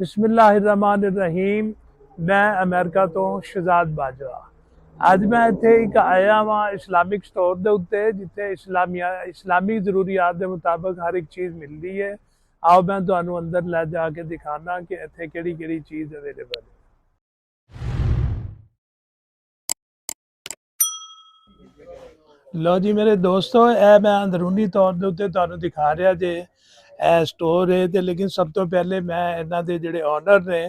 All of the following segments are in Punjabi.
बिस्मिल्लाहिर्रहमानिर्रहीम। मैं अमेरिका तो शहजाद बाजवा। ਅੱਜ ਮੈਂ ਇੱਥੇ ਇੱਕ ਆਇਆ ਵਾਂ ਇਸਲਾਮਿਕ ਸਟੋਰ ਦੇ ਉੱਤੇ, ਜਿੱਥੇ ਇਸਲਾਮੀ ਜ਼ਰੂਰੀਆਤ ਦੇ ਮੁਤਾਬਕ ਹਰ ਇੱਕ ਚੀਜ਼ ਮਿਲਦੀ ਹੈ। ਆਓ ਮੈਂ ਤੁਹਾਨੂੰ ਅੰਦਰ ਲੈ ਜਾ ਕੇ ਦਿਖਾਣਾ ਕਿ ਇੱਥੇ ਕਿਹੜੀ ਕਿਹੜੀ ਚੀਜ਼ ਅਵੇਲੇਬਲ ਹੈ। ਲਓ ਜੀ ਮੇਰੇ ਦੋਸਤੋ, ਇਹ ਮੈਂ ਅੰਦਰੂਨੀ ਤੌਰ ਦੇ ਉੱਤੇ ਤੁਹਾਨੂੰ ਦਿਖਾ ਰਿਹਾ ਜੇ ਇਹ ਸਟੋਰ ਹੈ। ਤੇ ਲੇਕਿਨ ਸਭ ਤੋਂ ਪਹਿਲੇ ਮੈਂ ਇਹਨਾਂ ਦੇ ਜਿਹੜੇ ਓਨਰ ਨੇ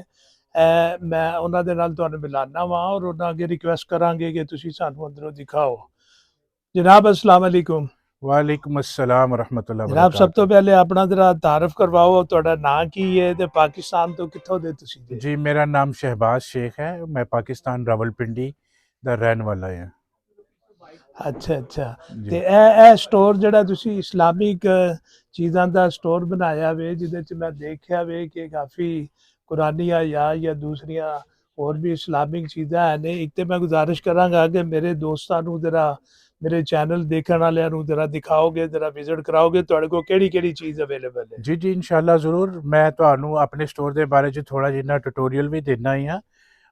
मैं उन्होंने नाल तुहानू मिलाना वा और उन्होंने अगे रिक्वेस्ट करांगे कि तुसी सानू अंदरों दिखाओ। जनाब अस्सलाम वालेकुम। वालेकुम अस्सलाम रहमतुल्लाह जनाब सब तो पहले अपना जरा तारफ करवाओ, तुहाडा नाम की है ते पाकिस्तान तो कित्थों दे तुसी जे? जी मेरा नाम शहबाज शेख है, मैं पाकिस्तान रावलपिंडी दा रहने वाला है। अच्छा अच्छा। ते ए स्टोर जिहड़ा तुसी इस्लामिक चीज़ां दा स्टोर बनाया वे, जिहदे च मैं देखिया वे कि काफ़ी कुरानिया या दूसरिया और भी इस्लामिक चीज़ां हैं ने। एक तो मैं गुजारिश करांगा कि मेरे दोस्तों नू जरा मेरे चैनल देखने वाले नू जरा दिखाओगे, जरा विजिट कराओगे तुहाडे कोल केड़ी-केड़ी चीज़ अवेलेबल है? जी जी इंशाल्लाह ज़रूर। मैं तुहानू अपने स्टोर के बारे च थोड़ा जिन्ना ट्यूटोरियल भी देना ही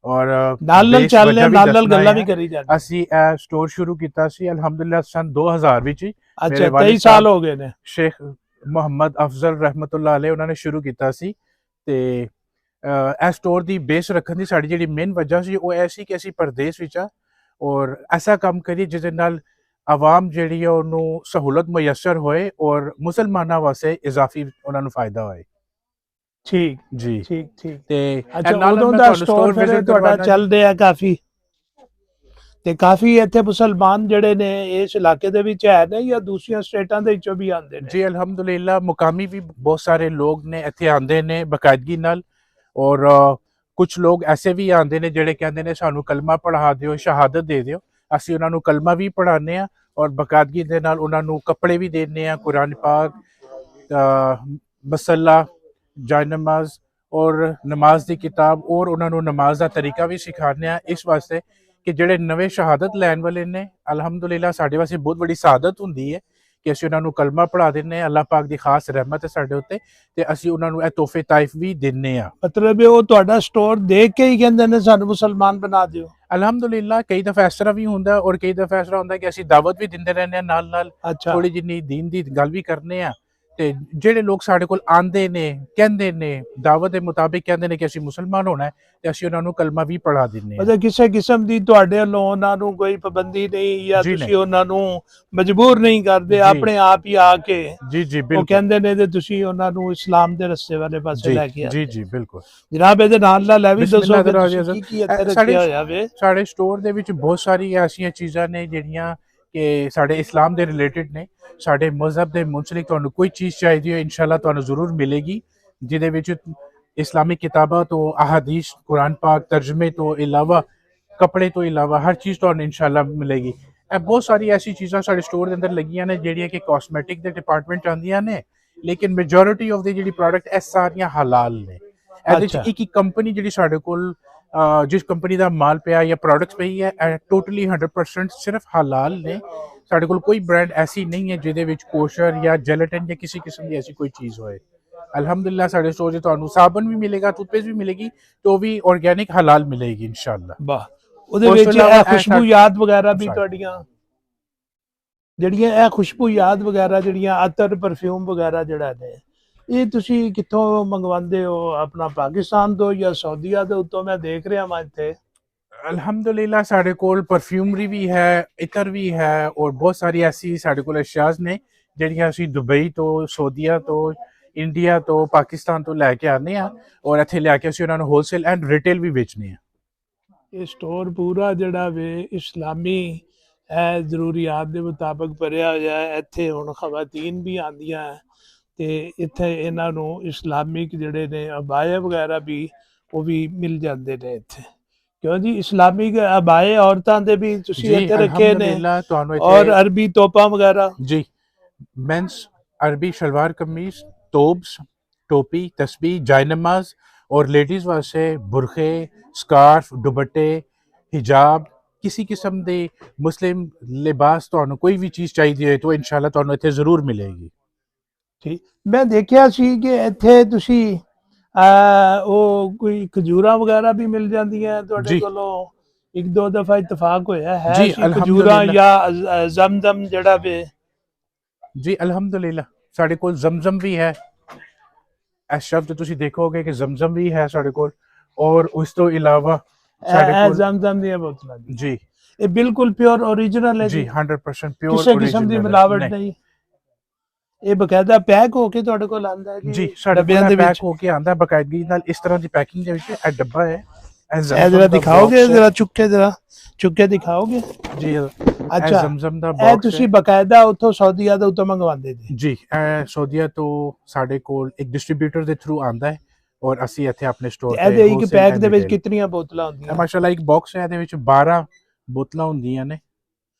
और नाल चल नाल गल्लां भी करी जांदे। असी स्टोर शुरू किया सी अल्हम्दुलिल्लाह सन 2000 विच। अच्छा 23 साल हो गए ने। शेख मोहम्मद अफजल रहमतुल्लाह अलैह उन्होंने शुरू किया सी। ते ਇਹ ਸਟੋਰ ਦੀ ਬੇਸ ਰੱਖਣ ਦੀ ਸਾਡੀ ਜਿਹੜੀ ਮੇਨ ਵਜ੍ਹਾ ਸੀ ਉਹ ਐਸੀ ਕਿ ਅਸੀਂ ਪਰਦੇਸ ਵਿੱਚ ਆ ਔਰ ਐਸਾ ਕੰਮ ਕਰੀਏ ਜਿਹਦੇ ਨਾਲ ਆਵਾਮ ਜਿਹੜੀ ਹੈ ਉਹਨੂੰ ਸਹੂਲਤ ਮੁਯੱਸਰ ਹੋਏ ਔਰ ਮੁਸਲਮਾਨਾਂ ਵਾਸਤੇ ਇਜ਼ਾਫੀ ਉਹਨਾਂ ਨੂੰ ਫਾਇਦਾ ਹੋਏ। ਠੀਕ ਜੀ ਠੀਕ ਠੀਕ। ਤੇ ਅੱਛਾ ਉਦੋਂ ਦਾ ਸਟੋਰ ਫਿਰ ਤੁਹਾਡਾ ਚੱਲ ਰਿਹਾ ਕਾਫੀ, ਤੇ ਕਾਫੀ ਇੱਥੇ ਮੁਸਲਮਾਨ ਜਿਹੜੇ ਨੇ ਇਸ ਇਲਾਕੇ ਦੇ ਵਿੱਚ ਹੈ ਨੇ ਜਾਂ ਦੂਸਰੀਆਂ ਸਟੇਟਾਂ ਦੇ ਵਿੱਚੋਂ ਵੀ ਆਉਂਦੇ ਨੇ? ਜੀ ਅਲਹਮਦੁਲਿਲਾ ਮੁਕਾਮੀ ਵੀ ਬਹੁਤ ਸਾਰੇ ਲੋਕ ਨੇ ਇੱਥੇ ਆਉਂਦੇ ਨੇ ਬਕਾਇਦਗੀ ਨਾਲ और कुछ लोग ऐसे भी आते हैं जोड़े कहते हैं सानू कलमा पढ़ा दिओ, शहादत दे दिओ। असी उन्होंने कलमा भी पढ़ाने और बकायदगी के नाल उन्होंने कपड़े भी देने, कुरान पाक, मसला, जाय नमाज और नमाज की किताब और उन्होंने नमाज का तरीका भी सिखाने। इस वास्ते कि जोड़े नवे शहादत लैन वाले ने अलहमदुलिल्लाह साढ़े वास्ते बहुत बड़ी शहादत होंदी है कि असी उन्होंने कलमा पढ़ा देने। अल्लाह पाक की खास रहमत है साढ़े उत्ते ते असी उन्होंने तोहफे ताइफ भी देने। मतलब वो तुहाडा स्टोर देख के ही कहंदे ने सानू मुसलमान बना दिओ? अलहमदुलिल्लाह कई दफा इस तरह भी होंदा और कई दफा इस तरह होंदा कि असी दावत भी दिंदे रहने नाल नाल। अच्छा। थोड़ी जिन्नी दीन दी गल भी करने ते जेड़े लोग साढ़े कोल आंदे ने कहंदे ने दावत के मुताबिक कहंदे ने कि असी मुसलमान होना है ते असी उन्हां नू कलमा भी पढ़ा दिंदे। मतलब किसी किस्म दी तुहाडे वल्लों उन्हां नू कोई पाबंदी नहीं या तुसी उन्हां नू मजबूर नहीं करदे, अपने आप ही आके जी जी बिल्कुल कहंदे ने ते तुसी उन्हां नू इस्लाम दे रस्ते वाले पासे लेके आते? जी जी बिल्कुल जनाब इहदे नाल नाल भी दसो कि की इत्थे रखिया होया वे? साडे स्टोर दे विच बहुत सारी ऐसियां चीज़ां ने जिहड़ियां कि साडे इस्लाम दे रिलेटेड ने। साडे मजहब दे मुंसलिक तुहानू कोई चीज़ चाहिए हो इंशाल्लाह तुहानू जरूर मिलेगी, जिहदे विच इस्लामिक किताबां तो अहादीस, कुरान पाक, तर्जमे तो इलावा, कपड़े तो इलावा हर चीज़ तुहानू इंशाल्लाह मिलेगी। बहुत सारी ऐसी चीज़ां साडे स्टोर के अंदर लगियां ने जिहड़ियां कि कॉस्मेटिक के डिपार्टमेंट आंदियां ने, लेकिन मेजोरिटी ऑफ दी जिहड़ी प्रोडक्ट ए सारियां हलाल ने। ਇਹਦੇ ਚ ਇੱਕ ਕੰਪਨੀ ਜਿਹੜੀ ਸਾਡੇ ਕੋਲ जिस कंपनी का माल पिया या प्रोडक्ट्स पे है टोटली 100% सिर्फ हलाल ने। साढ़े कोल कोई ब्रांड ऐसी नहीं है जिहदे विच कोशर या जेलेटिन या किसी किस्म की ऐसी कोई चीज़ होए। अल्हम्दुलिल्लाह साढ़े स्टोर से तुहानू साबन भी मिलेगा, टूथपेस्ट भी मिलेगी, तो भी ऑर्गेनिक हलाल मिलेगी इंशाल्लाह। वाह। ਉਹਦੇ ਵਿੱਚ ਇਹ ਖੁਸ਼ਬੂਯਾਤ ਵਗੈਰਾ ਵੀ ਤੁਹਾਡੀਆਂ ਜਿਹੜੀਆਂ ਇਹ ਖੁਸ਼ਬੂਯਾਤ ਵਗੈਰਾ ਜਿਹੜੀਆਂ ਅਤਰ ਪਰਫਿਊਮ ਵਗੈਰਾ ਜਿਹੜਾ ਨੇ ਇਹ ਤੁਸੀਂ ਕਿੱਥੋਂ ਮੰਗਵਾਉਂਦੇ ਹੋ? ਆਪਣਾ ਪਾਕਿस्तान ਤੋਂ ਜਾਂ सऊदीया ਦੇ ਉੱਤੋਂ मैं देख रहा मैं ਇੱਥੇ? अल्हम्दुलिल्लाह साढ़े कोल परफ्यूमरी भी है, इतर भी है और बहुत सारी ऐसी साढ़े कोल अशियाज ने जिहड़ियां असीं दुबई तो, सऊदीया तो, इंडिया तो, पाकिस्तान तो लैके आने और इत्थे लैके असीं उन्हां नूं होलसेल एंड रिटेल भी बेचने। ये स्टोर पूरा जिहड़ा वे इस्लामी ਜ਼ਰੂਰੀਆਤ ਦੇ ਮੁਤਾਬਕ ਭਰਿਆ ਹੋਇਆ ਹੈ। ਇੱਥੇ ਹੁਣ ਖਵਾਤੀਨ ਵੀ ਆਉਂਦੀਆਂ ਤੇ ਇੱਥੇ ਇਹਨਾਂ ਨੂੰ ਇਸਲਾਮਿਕ ਜਿਹੜੇ ਨੇ ਅਬਾਏ ਵਗੈਰਾ ਵੀ ਉਹ ਵੀ ਮਿਲ ਜਾਂਦੇ ਨੇ ਇੱਥੇ। क्यों जी इस्लामिक अबाए औरतां दे भी तुसी इत्थे रखे ने और अरबी तोपा वगैरह? जी मेंस अरबी शलवार कमीज, तोब्स, टोपी, तस्बीह, जायनमाज और लेडीज वास्ते बुरखे, स्कार्फ, दुपट्टे, हिजाब, किसी किस्म दे मुस्लिम लिबास तुहानू कोई भी चीज़ चाहिए तो इंशाल्लाह तुहानू इत्थे जरूर मिलेगी। ठीक। मैं देखिया सी कि इत्थे तुसी ਉਹ ਕੋਈ ਖਜੂਰਾਂ ਵਗੈਰਾ ਵੀ ਮਿਲ ਜਾਂਦੀਆਂ ਤੁਹਾਡੇ ਜੀ ਕੋਲੋਂ? ਇੱਕ ਦੋ ਦਫਾ ਇਤਫਾਕ ਹੋਇਆ ਹੈ ਜੀ ਸੀ ਖਜੂਰਾਂ ਅਲਹਮਦੁਲਿਲਾ ਜਾਂ ਜ਼ਮਜ਼ਮ ਜਿਹੜਾ ਵੇ? ਜੀ ਅਲਹਮਦੁਲਿਲਾ ਸਾਡੇ ਕੋਲ ਜ਼ਮਜ਼ਮ ਵੀ ਹੈ। ਇਸ ਸ਼ਬਦ ਤੁਸੀਂ ਦੇਖੋਗੇ ਕਿ ਜ਼ਮਜ਼ਮ ਵੀ ਹੈ ਸਾਡੇ ਕੋਲ, ਔਰ ਉਸ ਤੋਂ ਇਲਾਵਾ ਸਾਡੇ ਇਹ ਕੋਲ ਜ਼ਮਜ਼ਮ ਦੀਆਂ ਬੋਤਲਾਂ ਜੀ? ਜੀ ਇਹ ਬਿਲਕੁਲ ਪਿਓਰ ਓਰੀਜਨਲ ਹੈ ਜੀ ਜੀ? 100% ਪਿਓਰ ਕਿਸੇ ਕਿਸਮ ਦੀ ਮਿਲਾਵਟ ਨਹੀਂ? ਇਹ ਬਕਾਇਦਾ ਪੈਕ ਹੋ ਕੇ ਤੁਹਾਡੇ ਕੋਲ ਆਂਦਾ ਹੈ ਜੀ ਕਿ ਸਾਡੇ ਡੱਬਿਆਂ ਕੋਲ ਦੇ ਪੈਕ ਵਿੱਚ? ਹੋ ਕੇ ਆਂਦਾ ਬਕਾਇਦਗੀ ਨਾਲ, ਇਸ ਤਰ੍ਹਾਂ ਦੀ ਪੈਕਿੰਗ ਦੇ ਵਿੱਚ ਇਹ ਡੱਬਾ ਹੈ। ਇਹ ਜਰਾ ਦਿਖਾਓਗੇ, ਜਰਾ ਚੁੱਕ ਕੇ ਦਿਖਾਓਗੇ? ਜੀ ਅੱਛਾ, ਜ਼ਮਜ਼ਮ ਦਾ ਇਹ ਬਾਕਸ ਤੁਸੀਂ ਬਕਾਇਦਾ ਉੱਥੋਂ ਸਾਊਦੀਆ ਦੇ ਉੱਤੋਂ ਮੰਗਵਾਉਂਦੇ ਜੀ? ਜੀ ਇਹ ਸਾਊਦੀਆ ਤੋਂ ਸਾਡੇ ਕੋਲ ਇੱਕ ਡਿਸਟ੍ਰੀਬਿਊਟਰ ਦੇ ਥਰੂ ਆਂਦਾ ਹੈ, ਔਰ ਅਸੀਂ ਇੱਥੇ ਆਪਣੇ ਸਟੋਰ ਤੇ ਇਹਦੇ ਇੱਕ ਪੈਕ ਦੇ ਵਿੱਚ ਕਿੰਨੀਆਂ ਬੋਤਲਾਂ ਹੁੰਦੀਆਂ? ਮਾਸ਼ਾਅੱਲਾ ਇੱਕ ਬਾਕਸ ਹੈ, ਇਹਦੇ ਵਿੱਚ 12 ਬੋਤਲਾਂ ਹੁੰਦੀਆਂ ਨੇ।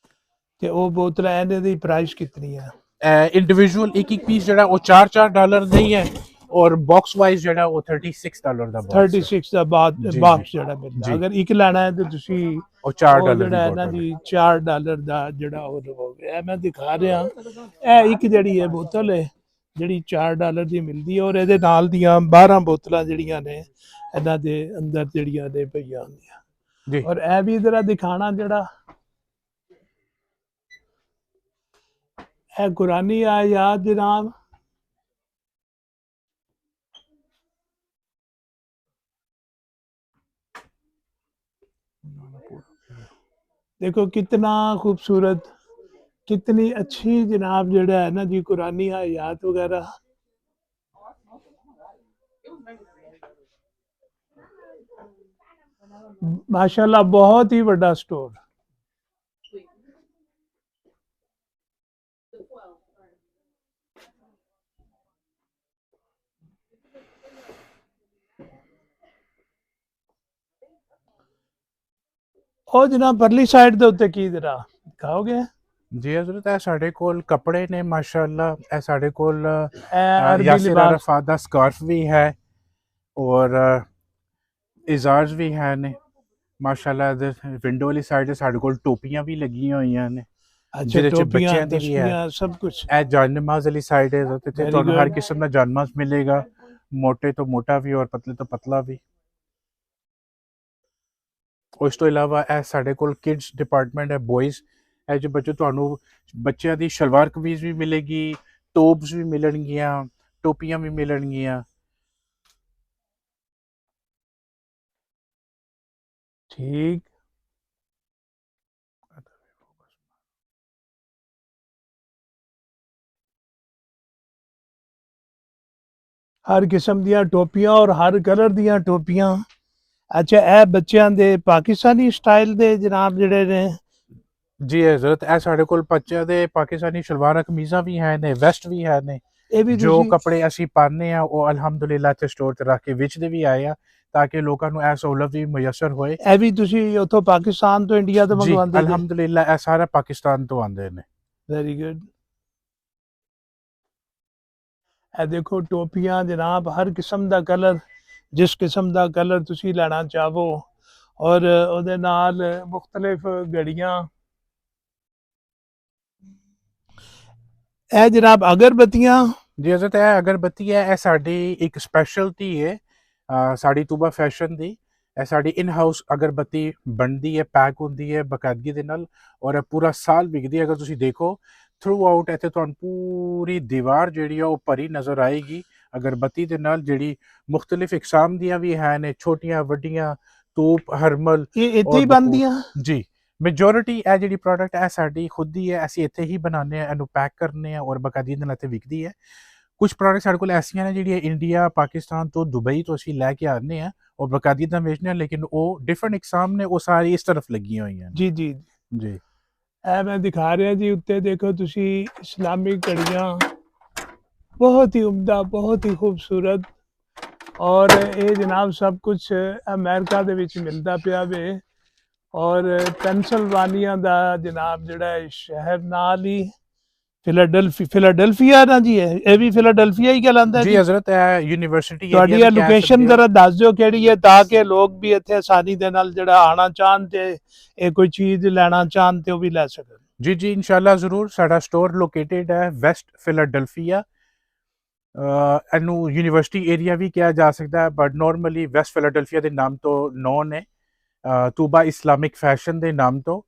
ਤੇ ਉਹ ਬੋਤਲਾਂ ਇਹਨਾਂ ਦੀ ਪ੍ਰਾਈਸ ਕਿੰਨੀ ਹੈ? ਇੰਡੀਵਿਜੂਅਲ ਇੱਕ ਇੱਕ ਪੀਸ ਜਿਹੜਾ ਉਹ $4 ਨਹੀਂ ਹੈ, ਔਰ ਬਾਕਸ ਵਾਈਜ਼ ਜਿਹੜਾ ਉਹ $36 ਦਾ ਬਾਕਸ 36 ਦਾ ਬਾਕਸ ਜਿਹੜਾ ਮਿਲਦਾ। ਅਗਰ ਇੱਕ ਲੈਣਾ ਹੈ ਤੇ ਤੁਸੀਂ ਉਹ $4 ਜਿਹੜਾ ਹੈ ਨਾ ਜੀ $4 ਦਾ ਜਿਹੜਾ ਉਹ ਲਵੋਗੇ। ਇਹ ਮੈਂ ਦਿਖਾ ਰਿਹਾ, ਇਹ ਇੱਕ ਜਿਹੜੀ ਹੈ ਬੋਤਲ ਹੈ ਜਿਹੜੀ $4 ਦੀ ਮਿਲਦੀ ਹੈ, ਔਰ ਇਹਦੇ ਨਾਲ ਦੀਆਂ 12 ਬੋਤਲਾਂ ਜਿਹੜੀਆਂ ਨੇ ਇਹਨਾਂ ਦੇ ਅੰਦਰ ਜਿਹੜੀਆਂ ਨੇ ਪਈਆਂ ਹੁੰਦੀਆਂ ਜੀ। ਔਰ ਇਹ ਵੀ ਜਰਾ ਦਿਖਾਣਾ, ਜਿਹੜਾ ਇਹ ਕੁਰਾਨੀ ਆਇਤ ਜਨਾਬ, देखो कितना खूबसूरत, कितनी अच्छी जनाब जड़ा है ना जी कुरानी आयात वगैरह। माशाल्लाह बहुत ही बड़ा स्टोर। ਉਹ ਜਨਾਬ ਪਰਲੀ ਸਾਈਡ ਦੇ ਉੱਤੇ ਕੀ ਜਰਾ ਦਿਖਾਓਗੇ? ਜੀ ਹਜ਼ਰਤ, ਇਹ ਸਾਡੇ ਕੋਲ ਕੱਪੜੇ ਨੇ ਮਾਸ਼ਾਅੱਲਾ। ਇਹ ਸਾਡੇ ਕੋਲ ਅਰਬੀ ਯਾਸਿਰ ਲਿਬਾਸ, ਅਰਾਫਾਤ ਦਾ ਸਕਾਰਫ ਵੀ ਹੈ, ਔਰ ਇਜ਼ਾਰਸ ਵੀ ਹੈ ਨੇ ਮਾਸ਼ਾਅੱਲਾ। ਇਹਦੇ ਵਿੰਡੋ ਵਾਲੀ ਸਾਈਡ ਤੇ ਸਾਡੇ ਕੋਲ ਟੋਪੀਆਂ ਵੀ ਲੱਗੀਆਂ ਹੋਈਆਂ ਨੇ, ਅੱਛਾ ਜਿਹਦੇ ਚ ਟੋਪੀਆਂ, ਬੱਚਿਆਂ ਦੀ ਵੀ ਹੈ। ਤਸਬੀਹਾਂ, ਸਭ ਕੁਝ। ਇਹ ਜਾਨ ਨਮਾਜ਼ ਵਾਲੀ ਸਾਈਡ ਹੈ, ਤੇ Very ਤੁਹਾਨੂੰ ਹਰ good। ਕਿਸਮ ਦਾ ਜਾਨ ਨਮਾਜ਼ ਮਿਲੇਗਾ, ਮੋਟੇ ਤੋਂ ਮੋਟਾ ਵੀ ਔਰ ਪਤਲੇ ਤੋਂ ਪਤਲਾ ਵੀ। ਉਸ ਤੋਂ ਇਲਾਵਾ ਇਹ ਸਾਡੇ ਕੋਲ ਕਿਡਸ ਡਿਪਾਰਟਮੈਂਟ ਹੈ, ਬॉयਜ਼। ਇਹ ਜੋ ਬੱਚੇ ਤੁਹਾਨੂੰ ਬੱਚਿਆਂ ਦੀ ਸ਼ਲਵਾਰ ਕਮੀਜ਼ ਵੀ ਮਿਲੇਗੀ, ਟੋਪਸ ਵੀ ਮਿਲਣਗੀਆਂ, ਟੋਪੀਆਂ ਵੀ ਮਿਲਣਗੀਆਂ। ਠੀਕ, हर किस्म दियां टोपियां और हर कलर दियां टोपियां। अच्छा, ਇਹ ਬੱਚਿਆਂ ਦੇ ਪਾਕਿਸਤਾਨੀ ਸਟਾਈਲ ਦੇ ਜਨਾਬ ਜਿਹੜੇ ਨੇ? ਜੀ ਹਜ਼ਰਤ, ਇਹ ਸਾਡੇ ਕੋਲ ਬੱਚਿਆਂ ਦੇ ਪਾਕਿਸਤਾਨੀ ਸ਼ਲਵਾਰਾਂ ਕਮੀਜ਼ਾਂ ਵੀ ਹੈ ਨੇ, ਵੈਸਟ ਵੀ ਹੈ ਨੇ। ਇਹ ਵੀ ਜੋ ਤੁਸੀਂ ਕੱਪੜੇ ਅਸੀਂ ਪਾਉਂਦੇ ਆ ਉਹ ਅਲਹਮਦੁਲਿਲਾ ਤੇ ਸਟੋਰ ਤੇ ਰੱਖ ਕੇ ਵੇਚਦੇ ਵੀ ਆਏ ਆ, ਤਾਂ ਕਿ ਲੋਕਾਂ ਨੂੰ ਇਹ ਸਹੂਲਤ ਵੀ ਮੁਯੱਸਰ ਹੋਏ। ਇਹ ਵੀ ਤੁਸੀਂ ਉੱਥੋਂ ਪਾਕਿਸਤਾਨ ਤੋਂ ਇੰਡੀਆ ਤੋਂ ਜੀ ਮੰਗਵਾਉਂਦੇ ਜੀ? ਅਲਹਮਦੁਲਿਲਾ ਇਹ ਸਾਰਾ ਪਾਕਿਸਤਾਨ ਤੋਂ ਆਉਂਦੇ ਨੇ। Very good. ਇਹ ਦੇਖੋ ਟੋਪੀਆਂ ਜਨਾਬ, ਹਰ ਕਿਸਮ ਦਾ ਕਲਰ, ਜਿਸ ਕਿਸਮ ਦਾ ਕਲਰ ਤੁਸੀਂ ਲੈਣਾ ਚਾਹੋ, ਔਰ ਉਹਦੇ ਨਾਲ ਮੁxtਲਿਫ ਘੜੀਆਂ। ਇਹ ਜਨਾਬ ਅਗਰਬੱਤੀਆਂ? ਜੀ ਹਜ਼ਰਤ, ਇਹ ਅਗਰਬੱਤੀ ਹੈ, ਇਹ ਸਾਡੀ ਇੱਕ ਸਪੈਸ਼ਲਟੀ ਹੈ ਸਾਡੀ ਤੂਬਾ ਫੈਸ਼ਨ ਦੀ। ਇਹ ਸਾਡੀ ਇਨ ਹਾਊਸ ਅਗਰਬੱਤੀ ਬਣਦੀ ਹੈ, ਪੈਕ ਹੁੰਦੀ ਹੈ ਬਕਾਇਦਗੀ ਦੇ ਨਾਲ, ਔਰ ਇਹ ਪੂਰਾ ਸਾਲ ਵਿਕਦੀ ਹੈ। ਅਗਰ ਤੁਸੀਂ ਦੇਖੋ ਥਰੂ ਆਊਟ ਇੱਥੇ ਤੁਹਾਨੂੰ ਪੂਰੀ ਦੀਵਾਰ ਜਿਹੜੀ ਆ ਉਹ ਭਰੀ ਨਜ਼ਰ ਆਏਗੀ ਅਗਰਬੱਤੀ ਦੇ ਨਾਲ, ਜਿਹੜੀ ਮੁxtਲਿਫ ਇਕਸਾਮ ਦੀਆਂ ਵੀ ਹੈ ਨੇ, ਛੋਟੀਆਂ ਵੱਡੀਆਂ, ਧੂਪ, ਹਰਮਲ। ਇਹ ਇੱਥੇ ਹੀ ਬਣਦੀਆਂ? ਜੀ ਮੈਜੋਰਿਟੀ ਇਹ ਜਿਹੜੀ ਪ੍ਰੋਡਕਟ ਹੈ ਸਾਡੀ ਖੁਦ ਦੀ ਹੈ, ਅਸੀਂ ਇੱਥੇ ਹੀ ਬਣਾਉਂਦੇ ਹਾਂ, ਇਹਨੂੰ ਪੈਕ ਕਰਨੇ ਆ ਔਰ ਬਕਾਇਦਗੀ ਦੇ ਨਾਲ ਇੱਥੇ ਵਿਕਦੀ ਹੈ। ਕੁਝ ਪ੍ਰੋਡਕਟ ਸਾਡੇ ਕੋਲ ਐਸੀਆਂ ਨੇ ਜਿਹੜੀਆਂ ਇੰਡੀਆ, ਪਾਕਿਸਤਾਨ ਤੋਂ, ਦੁਬਈ ਤੋਂ ਅਸੀਂ ਲੈ ਕੇ ਆਉਂਦੇ ਹਾਂ ਔਰ ਬਕਾਇਦਗੀ ਨਾਲ ਵੇਚਦੇ ਹਾਂ, ਲੇਕਿਨ ਉਹ ਡਿਫਰੈਂਟ ਇਕਸਾਮ ਨੇ, ਉਹ ਸਾਰੀ ਇਸ ਤਰਫ ਲੱਗੀਆਂ ਹੋਈਆਂ ਨੇ। ਜੀ ਜੀ ਜੀ ਇਹ ਮੈਂ ਦਿਖਾ ਰਿਹਾ ਜੀ, ਉੱਤੇ ਦੇਖੋ ਤੁਸੀਂ ਇਸਲਾਮਿਕ ਘੜੀਆਂ, ਬਹੁਤ ਹੀ ਉਮਦਾ, ਬਹੁਤ ਹੀ ਖੂਬਸੂਰਤ। ਔਰ ਇਹ ਜਨਾਬ ਸਭ ਕੁਝ ਅਮਰੀਕਾ ਦੇ ਵਿੱਚ ਮਿਲਦਾ ਪਿਆ ਵੇ, ਔਰ ਪੈਨਸਿਲਵਾਨੀਆ ਦਾ ਜਨਾਬ ਜਿਹੜਾ ਸ਼ਹਿਰ ਨਾਲ ਹੀ ਫਿਲਾਡੈਲਫੀਆ ਨਾ ਜੀ, ਇਹ ਵੀ ਫਿਲਾਡੈਲਫੀਆ ਹੀ ਕਹਿਲਾਂਦਾ ਜੀ ਹਜ਼ਰਤ, ਇਹ ਯੂਨੀਵਰਸਿਟੀ ਤੁਹਾਡੀ ਇਹ ਲੋਕੇਸ਼ਨ ਜ਼ਰਾ ਦੱਸ ਦਿਓ ਕਿਹੜੀ ਹੈ, ਤਾਂ ਕਿ ਲੋਕ ਵੀ ਇੱਥੇ ਆਸਾਨੀ ਦੇ ਨਾਲ ਜਿਹੜਾ ਆਣਾ ਚਾਹਣ ਤੇ ਇਹ ਕੋਈ ਚੀਜ਼ ਲੈਣਾ ਚਾਹਣ ਤੇ ਉਹ ਵੀ ਲੈ ਸਕਣ। ਜੀ ਜੀ ਇਨਸ਼ਾਅੱਲਾ ਜ਼ਰੂਰ। ਸਾਡਾ ਸਟੋਰ ਲੋਕੇਟਡ ਹੈ ਵੈਸਟ ਫਿਲਾਡੈਲਫੀਆ, ਇਹਨੂੰ ਯੂਨੀਵਰਸਿਟੀ ਏਰੀਆ ਵੀ ਕਿਹਾ ਜਾ ਸਕਦਾ ਹੈ, ਬਟ ਨਾਰਮਲੀ ਵੈਸਟ ਫਿਲਾਡੈਲਫੀਆ ਦੇ ਨਾਮ ਤੋਂ ਨੋਨ ਹੈ, ਤੂਬਾ ਇਸਲਾਮਿਕ ਫੈਸ਼ਨ ਦੇ ਨਾਮ ਤੋਂ।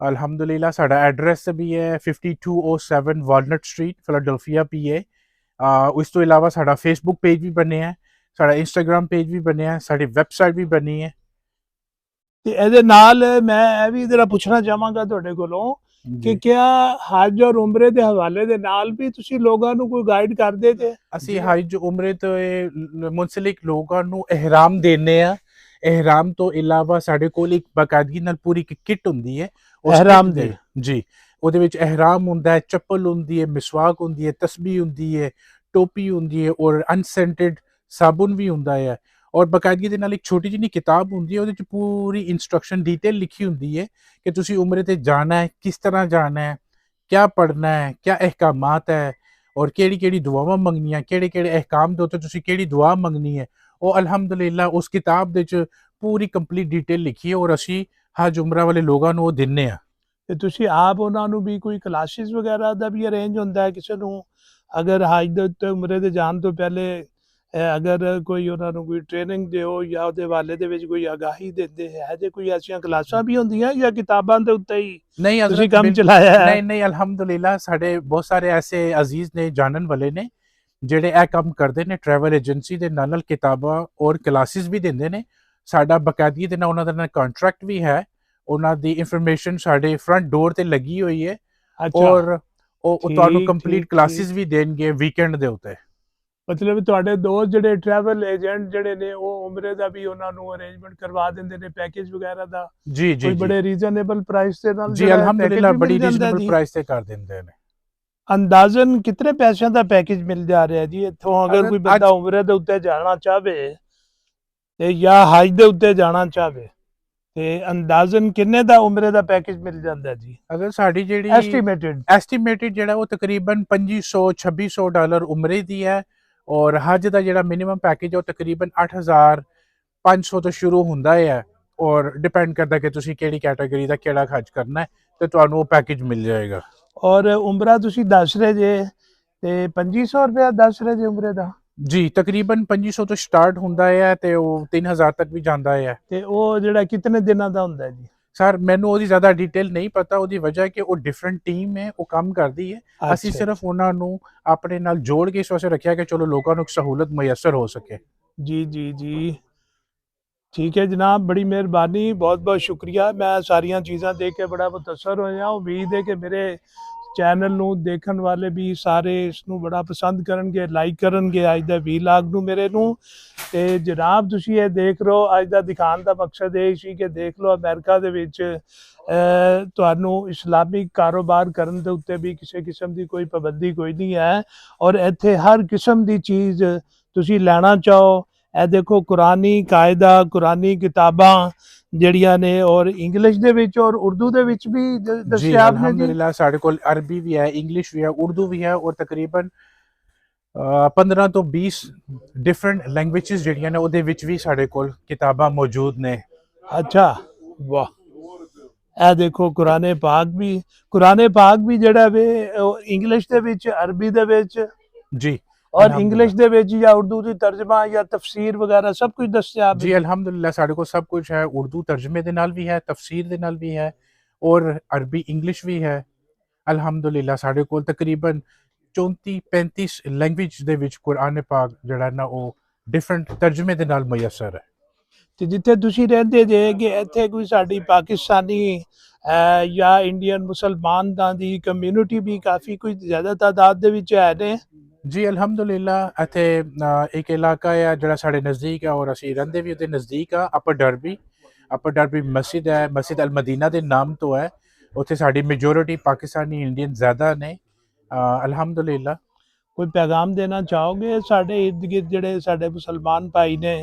ਅਲਹਮਦੁਲਿਲਾ ਸਾਡਾ ਐਡਰੈਸ ਵੀ ਹੈ 5207 ਵਾਲਨਟ ਸਟਰੀਟ ਫਿਲਾਡੈਲਫੀਆ PA। ਉਸ ਤੋਂ ਇਲਾਵਾ ਸਾਡਾ ਫੇਸਬੁੱਕ ਪੇਜ ਵੀ ਬਣਿਆ ਹੈ, ਸਾਡਾ ਇੰਸਟਾਗ੍ਰਾਮ ਪੇਜ ਵੀ ਬਣਿਆ ਹੈ, ਸਾਡੀ ਵੈਬਸਾਈਟ ਵੀ ਬਣੀ ਹੈ। ਤੇ ਇਹਦੇ ਨਾਲ ਮੈਂ ਇਹ ਵੀ ਜਰਾ ਪੁੱਛਣਾ ਚਾਹਾਂਗਾ ਤੁਹਾਡੇ ਕੋਲੋਂ ਕਿ ਕਿਆ ਹਜ ਔਰ ਉਮਰੇ ਦੇ ਹਵਾਲੇ ਦੇ ਨਾਲ ਵੀ ਤੁਸੀਂ ਲੋਕਾਂ ਨੂੰ ਕੋਈ ਗਾਈਡ ਕਰਦੇ ਜੇ? ਅਸੀਂ ਹਜ ਉਮਰੇ ਤੋਂ ਮੁਨਸਲਿਕ ਲੋਕਾਂ ਨੂੰ ਇਹਿਰਾਮ ਦਿੰਦੇ ਆ। ਇਹਿਰਾਮ ਤੋਂ ਇਲਾਵਾ ਸਾਡੇ ਕੋਲ ਇੱਕ ਬਾਕਾਇਦਗੀ ਨਾਲ ਪੂਰੀ ਇੱਕ ਕਿੱਟ ਹੁੰਦੀ ਹੈ ਇਹਿਰਾਮ ਦੀ। ਜੀ, ਉਹਦੇ ਵਿੱਚ ਇਹਿਰਾਮ ਹੁੰਦਾ ਹੈ, ਚੱਪਲ ਹੁੰਦੀ ਹੈ, ਮਿਸਵਾਕ ਹੁੰਦੀ ਹੈ, ਤਸਬੀਹ ਹੁੰਦੀ ਹੈ, ਟੋਪੀ ਹੁੰਦੀ ਹੈ ਔਰ ਅਨਸੈਂਟਡ ਸਾਬੁਨ ਵੀ ਹੁੰਦਾ ਹੈ। ਔਰ ਬਾਕਾਇਦਗੀ ਦੇ ਨਾਲ ਇੱਕ ਛੋਟੀ ਜਿਹੀ ਕਿਤਾਬ ਹੁੰਦੀ ਹੈ, ਉਹਦੇ 'ਚ ਪੂਰੀ ਇੰਸਟਰਕਸ਼ਨ ਡਿਟੇਲ ਲਿਖੀ ਹੁੰਦੀ ਹੈ ਕਿ ਤੁਸੀਂ ਉਮਰੇ ਤੇ ਜਾਣਾ ਹੈ, ਕਿਸ ਤਰ੍ਹਾਂ ਜਾਣਾ ਹੈ, ਕਿਆ ਪੜ੍ਹਨਾ ਹੈ, ਕਿਆ ਅਹਿਕਾਮਾਤ ਹੈ ਔਰ ਕਿਹੜੀ ਕਿਹੜੀ ਦੁਆਵਾਂ ਮੰਗਣੀਆਂ, ਕਿਹੜੇ ਕਿਹੜੇ ਅਹਿਕਾਮ ਦੇ ਉੱਤੇ ਤੁਸੀਂ ਕਿਹੜੀ ਦੁਆ ਮੰਗਣੀ ਹੈ। ਉਹ ਅਲਹਮਦੁਲਿਲਾ ਉਸ ਕਿਤਾਬ ਦੇ ਵਿੱਚ ਪੂਰੀ ਕੰਪਲੀਟ ਡਿਟੇਲ ਲਿਖੀ ਹੈ ਔਰ ਅਸੀਂ ਹਜ ਉਮਰਾ ਵਾਲੇ ਲੋਕਾਂ ਨੂੰ ਉਹ ਦਿੰਦੇ ਹਾਂ। ਤੇ ਤੁਸੀਂ ਆਪ ਉਹਨਾਂ ਨੂੰ ਵੀ ਕੋਈ ਕਲਾਸਿਸ ਵਗੈਰਾ ਦਾ ਵੀ ਅਰੇਂਜ ਹੁੰਦਾ ਹੈ ਕਿਸੇ ਨੂੰ, ਅਗਰ ਹਜ ਦੇ ਉੱਤੇ ਉਮਰੇ ਦੇ ਜਾਣ ਤੋਂ ਪਹਿਲੇ ਅਗਰ ਕੋਈ ਉਹਨਾਂ ਨੂੰ ਕੋਈ ਟ੍ਰੇਨਿੰਗ ਦਿਓ ਜਾਂ ਉਹਦੇ ਹਵਾਲੇ ਦੇ ਵਿੱਚ ਕੋਈ ਆਗਾਹੀ ਦਿੰਦੇ ਹੈ ਜੇ ਕੋਈ ਐਸੀਆਂ ਕਲਾਸਾਂ ਵੀ ਹੁੰਦੀਆਂ ਜਾਂ ਕਿਤਾਬਾਂ ਦੇ ਉੱਤੇ ਹੀ ਨਹੀਂ ਤੁਸੀਂ ਕੰਮ ਚਲਾਇਆ ਹੈ? ਨਹੀਂ ਅਲਹਮਦੁਲਿਲਾ ਸਾਡੇ ਬਹੁਤ ਸਾਰੇ ਐਸੇ ਅਜ਼ੀਜ਼ ਨੇ, ਜਾਣਨ ਵਾਲੇ ਨੇ ਜਿਹੜੇ ਇਹ ਕੰਮ ਕਰਦੇ ਨੇ, ਟਰੈਵਲ ਏਜੰਸੀ ਦੇ ਨਾਲ ਕਿਤਾਬਾਂ ਔਰ ਕਲਾਸਿਸ ਵੀ ਦਿੰਦੇ ਨੇ। ਸਾਡਾ ਬਾਕਾਇਦਗੀ ਦੇ ਨਾਲ ਉਹਨਾਂ ਦਾ ਕੰਟਰੈਕਟ ਵੀ ਹੈ, ਉਹਨਾਂ ਦੀ ਇਨਫੋਰਮੇਸ਼ਨ ਸਾਡੇ ਫਰੰਟ ਡੋਰ ਤੇ ਲੱਗੀ ਹੋਈ ਹੈ ਔਰ ਉਹ ਤੁਹਾਨੂੰ ਕੰਪਲੀਟ ਕਲਾਸਿਸ ਵੀ ਦੇਣਗੇ ਵੀਕਐਂਡ ਦੇ ਉੱਤੇ। ਮਤਲਬ ਤੁਹਾਡੇ ਦੋਸਤ ਜਿਹੜੇ ਟਰੈਵਲ ਏਜੰਟ ਜਿਹੜੇ ਨੇ ਉਹ ਉਮਰੇ ਦਾ ਵੀ ਉਹਨਾਂ ਨੂੰ ਅਰੇਂਜਮੈਂਟ ਕਰਵਾ ਦਿੰਦੇ ਨੇ ਪੈਕੇਜ ਵਗੈਰਾ ਦਾ? ਜੀ ਕੋਈ ਬੜੇ ਰੀਜ਼ਨੇਬਲ ਪ੍ਰਾਈਸ ਦੇ ਨਾਲ? ਜੀ ਅਲਹਮਦੁਲਿਲਾ ਬੜੀ ਰੀਜ਼ਨੇਬਲ ਪ੍ਰਾਈਸ ਤੇ ਕਰ ਦਿੰਦੇ ਨੇ। ਅੰਦਾਜ਼ਨ ਕਿਤਨੇ ਪੈਸਿਆਂ ਦਾ ਪੈਕੇਜ ਮਿਲ ਜਾ ਰਿਹਾ ਜੀ ਇੱਥੋਂ, ਅਗਰ ਕੋਈ ਬੰਦਾ ਉਮਰੇ ਦੇ ਉੱਤੇ ਜਾਣਾ ਚਾਹਵੇ ਤੇ ਜਾਂ ਹਜ ਦੇ ਉੱਤੇ ਜਾਣਾ ਚਾਹਵੇ ਤੇ ਅੰਦਾਜ਼ਨ ਕਿੰਨੇ ਦਾ ਉਮਰੇ ਦਾ ਪੈਕੇਜ ਮਿਲ ਜਾਂਦਾ ਜੀ? ਅਗਰ ਸਾਡੀ ਜਿਹੜੀ ਐਸਟੀਮੇਟਡ ਜਿਹੜਾ ਉਹ ਤਕਰੀਬਨ $2500-2600 ਉਮਰੇ ਦੀ ਹੈ ਔਰ ਹਜ ਦਾ ਜਿਹੜਾ ਮਿਨੀਮਮ ਪੈਕੇਜ ਉਹ ਤਕਰੀਬਨ 8500 ਤੋਂ ਸ਼ੁਰੂ ਹੁੰਦਾ ਹੈ ਔਰ ਡਿਪੈਂਡ ਕਰਦਾ ਕਿ ਤੁਸੀਂ ਕਿਹੜੀ ਕੈਟਾਗਰੀ ਦਾ ਕਿਹੜਾ ਖਰਚ ਕਰਨਾ ਹੈ ਤੇ ਤੁਹਾਨੂੰ ਉਹ ਪੈਕੇਜ ਮਿਲ ਜਾਏਗਾ। ਔਰ ਉਮਰਾ ਤੁਸੀਂ ਦੱਸ ਰਹੇ ਜੇ ਤੇ 2500 ਰੁਪਇਆ ਦੱਸ ਰਹੇ ਜੇ ਉਮਰੇ ਦਾ? ਜੀ ਤਕਰੀਬਨ 2500 ਤੋਂ ਸਟਾਰਟ ਹੁੰਦਾ ਹੈ ਤੇ ਉਹ 3000 ਤੱਕ ਵੀ ਜਾਂਦਾ ਹੈ। ਤੇ ਉਹ ਜਿਹੜਾ ਕਿਤਨੇ ਦਿਨਾਂ ਦਾ ਹੁੰਦਾ ਹੈ ਜੀ? ਸਰ ਮੈਨੂੰ ਉਹਦੀ ਜ਼ਿਆਦਾ ਡਿਟੇਲ ਨਹੀਂ ਪਤਾ, ਉਹਦੀ ਵਜ੍ਹਾ ਕਿ ਉਹ ਡਿਫਰੈਂਟ ਟੀਮ ਹੈ, ਉਹ ਕੰਮ ਕਰਦੀ ਹੈ। ਅਸੀਂ ਸਿਰਫ ਉਹਨਾਂ ਨੂੰ ਆਪਣੇ ਨਾਲ ਜੋੜ ਕੇ ਇਸ ਵਾਸਤੇ ਰੱਖਿਆ ਕਿ ਚਲੋ ਲੋਕਾਂ ਨੂੰ ਸਹੂਲਤ ਮੁਯੱਸਰ ਹੋ ਸਕੇ। ਜੀ ਜੀ ਜੀ ठीक है जनाब, बड़ी मेहरबानी, बहुत बहुत शुक्रिया। मैं सारिया चीज़ां देख के बड़ा मुतसर होया। उम्मीद है कि मेरे चैनल नूं देखण वाले भी सारे इसनूं बड़ा पसंद करनगे, लाइक करनगे अज दे वीलॉग नूं मेरे नूं। ते जनाब तुसीं ये देख रहे हो, अज दा दिखाण दा मकसद ये सी कि देख लो अमेरिका दे विच तुहानूं इस्लामिक कारोबार करन दे उत्ते भी किसी किस्म की कोई पाबंदी कोई नहीं है और इत्थे हर किस्म की चीज़ तुसीं लैना चाहो। ਇਹ ਦੇਖੋ ਕੁਰਾਨੀ ਕਾਇਦਾ, ਕੁਰਾਨੀ ਕਿਤਾਬਾਂ ਜਿਹੜੀਆਂ ਨੇ ਔਰ ਇੰਗਲਿਸ਼ ਦੇ ਵਿੱਚ ਔਰ ਉਰਦੂ ਦੇ ਵਿੱਚ ਵੀ ਦਸਤਿਆਬ ਨੇ ਜੀ। ਅਲਹਮਦੁਲਿਲਾ ਸਾਡੇ ਕੋਲ ਅਰਬੀ ਵੀ ਹੈ, ਇੰਗਲਿਸ਼ ਵੀ ਹੈ, ਉਰਦੂ ਵੀ ਹੈ ਔਰ ਤਕਰੀਬਨ 15 ਤੋਂ 20 ਡਿਫਰੈਂਟ ਲੈਂਗੁਏजेस ਜਿਹੜੀਆਂ ਨੇ ਉਹਦੇ ਵਿੱਚ ਵੀ ਸਾਡੇ ਕੋਲ ਕਿਤਾਬਾਂ ਮੌਜੂਦ ਨੇ। ਅੱਛਾ ਵਾਹ, ਇਹ ਦੇਖੋ ਕੁਰਾਨੇ ਪਾਕ ਵੀ ਜਿਹੜਾ ਵੇ ਇੰਗਲਿਸ਼ ਦੇ ਵਿੱਚ, ਅਰਬੀ ਦੇ ਵਿੱਚ ਜੀ और इंग्लिश दे विच या उर्दू दी तर्जमा या तफसीर वगैरह सब कुछ दस्तयाब जी। अल्हम्दुलिल्लाह साढ़े को सब कुछ है, उर्दू तर्जमे दे नाल भी है, तफसीर दे नाल भी है और अरबी इंग्लिश भी है। अल्हम्दुलिल्लाह साढ़े को तकरीबन 34-35 लैंग्वेज दे विच कुरान पाक जड़ा ना वो डिफरेंट तर्जमे दे नाल मुयस्सर है। ते जिथे तुसी रहंदे जे कि इत्थे कोई साडी पाकिस्तानी या इंडियन मुसलमान दी कम्यूनिटी भी काफ़ी कोई ज़्यादा तादाद दे विच है ने? जी अल्हम्दुलिल्लाह इत्थे एक इलाका है जड़ा साढ़े नज़दीक है और असीं रहिंदे भी उहदे नज़दीक आ। अपर डरबी मस्जिद है, मस्जिद अल मदीना दे नाम तो है। उत्थे साडी मेजोरिटी पाकिस्तानी इंडियन ज़्यादा ने। अल्हम्दुलिल्लाह कोई पैगाम देना चाहोगे साढ़े इर्द गिर्द जिहड़े साढ़े मुसलमान भाई ने?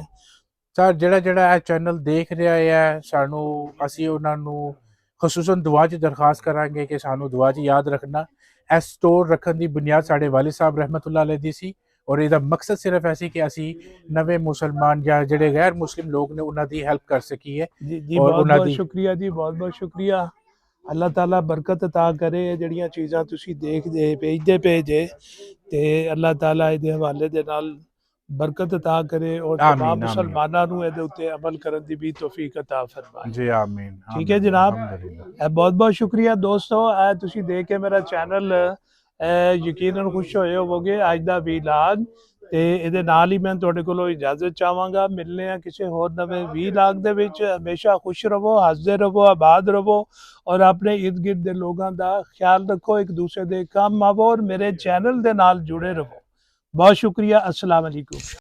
सर ਜਿਹੜਾ ਇਹ ਚੈਨਲ ਦੇਖ ਰਿਹਾ ਹੈ ਸਾਨੂੰ, ਅਸੀਂ ਉਹਨਾਂ ਨੂੰ ਖਸੂਸਨ ਦੁਆ 'ਚ ਦਰਖਾਸਤ ਕਰਾਂਗੇ ਕਿ ਸਾਨੂੰ ਦੁਆ 'ਚ ਯਾਦ ਰੱਖਣਾ। ਇਹ ਸਟੋਰ ਰੱਖਣ ਦੀ ਬੁਨਿਆਦ ਸਾਡੇ ਵਾਲਿਦ ਸਾਹਿਬ ਰਹਿਮਤੁल्लाह अलैह ਦੀ ਸੀ ਔਰ ਇਹਦਾ ਮਕਸਦ ਸਿਰਫ ਐਸੀ ਕਿ ਅਸੀਂ ਨਵੇਂ ਮੁਸਲਮਾਨ ਜਾਂ ਜਿਹੜੇ ਗੈਰ ਮੁਸਲਿਮ ਲੋਕ ਨੇ ਉਹਨਾਂ ਦੀ ਹੈਲਪ ਕਰ ਸਕੀਏ। ਜੀ ਬਹੁਤ ਸ਼ੁਕਰੀਆ ਜੀ, ਬਹੁਤ ਸ਼ੁਕਰੀਆ। ਅੱਲਾਹ ਤਾਲਾ ਬਰਕਤ ਅਤਾ ਕਰੇ। ਜਿਹੜੀਆਂ ਚੀਜ਼ਾਂ ਤੁਸੀਂ ਦੇਖਦੇ ਭੇਜਦੇ ਤੇ ਅੱਲਾਹ ਤਾਲਾ ਇਹਦੇ ਹਵਾਲੇ ਦੇ ਨਾਲ ਬਰਕਤ ਅਤਾ ਕਰੇ ਔਰ ਆਮੀਨ, तमाम ਆਮੀਨ। ਮੁਸਲਮਾਨਾਂ ਨੂੰ ਇਹਦੇ ਉੱਤੇ ਅਮਲ ਕਰਨ ਦੀ ਵੀ ਤੌਫੀਕ ਅਤਾ ਫਰਮਾਏ। ਜੀ ਆਮੀਨ, ਠੀਕ ਹੈ ਆਮੀਨ, ਜਨਾਬ, ਅਲਹਮਦੁਲਿल्लाह। ਇਹ ਬਹੁਤ ਬਹੁਤ ਸ਼ੁਕਰੀਆ ਦੋਸਤੋ। ਇਹ ਤੁਸੀਂ ਦੇਖ ਕੇ ਮੇਰਾ ਚੈਨਲ ਯਕੀਨਨ ਖੁਸ਼ ਹੋਏ ਹੋਵੋਗੇ ਅੱਜ ਦਾ ਵੀਲਾਗ। ਤੇ ਇਹਦੇ ਨਾਲ ਹੀ ਮੈਂ ਤੁਹਾਡੇ ਕੋਲੋਂ ਇਜਾਜ਼ਤ ਚਾਹਾਂਗਾ। ਮਿਲਨੇ ਆ ਕਿਸੇ ਹੋਰ ਨਵੇਂ ਵੀਲਾਗ ਦੇ ਵਿੱਚ। ਹਮੇਸ਼ਾ ਖੁਸ਼ ਰਹੋ, ਹੱਸਦੇ ਰਹੋ, ਆਬਾਦ ਰਹੋ ਔਰ ਆਪਣੇ ਇਰਦ ਗਿਰਦ ਦੇ ਲੋਕਾਂ ਦਾ ਖਿਆਲ ਰੱਖੋ, ਇੱਕ ਦੂਸਰੇ ਦੇ ਕੰਮ ਆਵੋ ਔਰ ਮੇਰੇ ਚੈਨਲ ਦੇ ਨਾਲ ਜੁੜੇ ਰਹੋ। बहुत शुक्रिया। अस्सलाम वालेकुम।